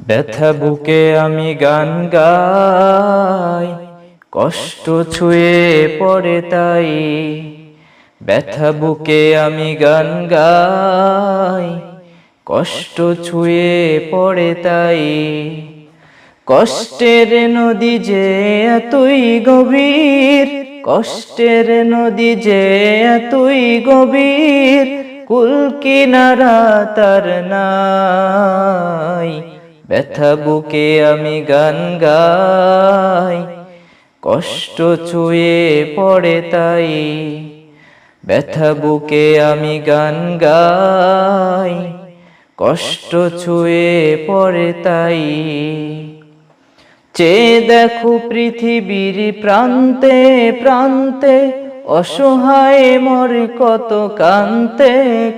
ব্যথা বুকে আমি গান গাই, কষ্ট ছুঁয়ে পড়ে তাই। ব্যথা বুকে আমি গান গাই, কষ্ট ছুঁয়ে পড়ে তাই। কষ্টের নদী যে এতই গভীর, কষ্টের নদী যে এতই গভীর, কুল কিনারা তার নাই। ব্যথা বুকে আমি গান গাই, কষ্ট ছুঁয়ে পড়ে তাই। ব্যথা বুকে আমি গান গাই, কষ্ট ছুঁয়ে পড়ে তাই। চেয়ে দেখো পৃথিবীর প্রান্তে প্রান্তে, অসহায় মরে কত কান্তে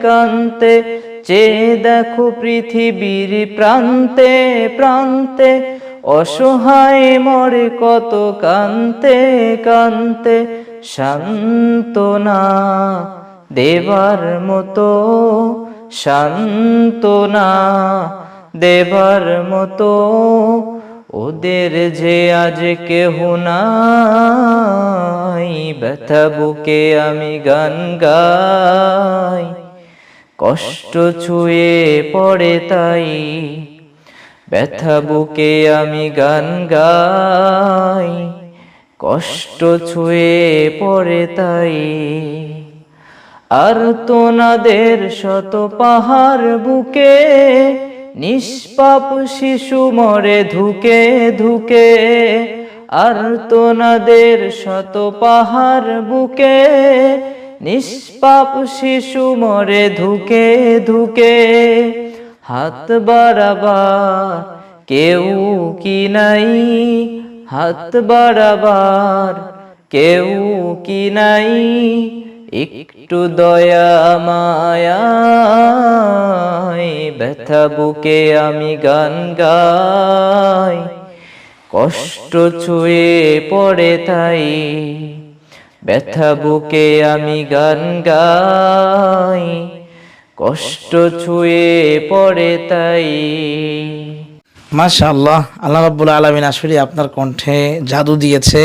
কান্তে। চেয়ে দেখো পৃথিবীর প্রান্তে প্রান্তে, অসহায় মরে কত কান্তে কান্তে। সান্ত্বনা দেবার মতো, সান্ত্বনা দেবার মতো, ওদের যে আজ কেহ নাই। ব্যথা বুকে আমি গান গাই, কষ্ট ছুঁয়ে পড়ে তাই। ব্যথা বুকে আমি গান গাই, কষ্ট ছুঁয়ে পড়ে তাই। আর্তনাদের শত পাহাড় বুকে, নিষ্পাপ শিশু মরে ধুকে ধুকে। আর্তনাদের শত পাহাড় বুকে, নিষ্পাপ শিশু মরে ধুকে ধুকে। হাত বাড়াবার কেউ কি নাই, হাত বাড়াবার কেউ কি নাই। একটু দয়া মায়া, ব্যথা বুকে আমি গান গাই, কষ্ট ছুঁয়ে পড়ে তাই। ব্যথা বুকে আমি গান গাই, কষ্ট ছুঁয়ে পড়ে তাই। মাশাআল্লাহ, আল্লাহ রাব্বুল আলামিন আসলে আপনার কণ্ঠে জাদু দিয়েছে।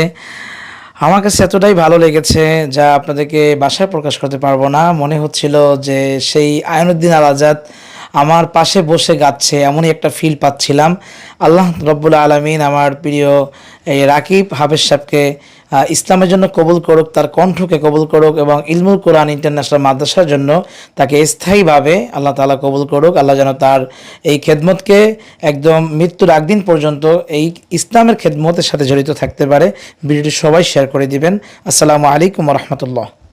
আমার কাছে এতটাই ভালো লেগেছে যা আপনাদেরকে ভাষায় প্রকাশ করতে পারবো না। মনে হচ্ছিল যে সেই আইনুদ্দিন আল আজাদ আমার পাশে বসে গাচ্ছে, এমনই একটা ফিল পাচ্ছিলাম। আল্লাহ রাব্বুল আলামিন আমার প্রিয় এই রাকিব হাফেজ সাহেবকে ইসলামের জন্য কবুল করুক, তার কণ্ঠকে কবুল করুক এবং ইলমুল কোরআন ইন্টারন্যাশনাল মাদ্রাসার জন্য তাকে স্থায়ীভাবে আল্লাহ তাআলা কবুল করুক। আল্লাহ যেন তার এই খেদমতকে একদম মৃত্যুর আগ দিন পর্যন্ত এই ইসলামের খেদমতের সাথে জড়িত থাকতে পারে। ভিডিওটি সবাই শেয়ার করে দিবেন। আসসালামু আলাইকুম ওয়া রাহমাতুল্লাহ।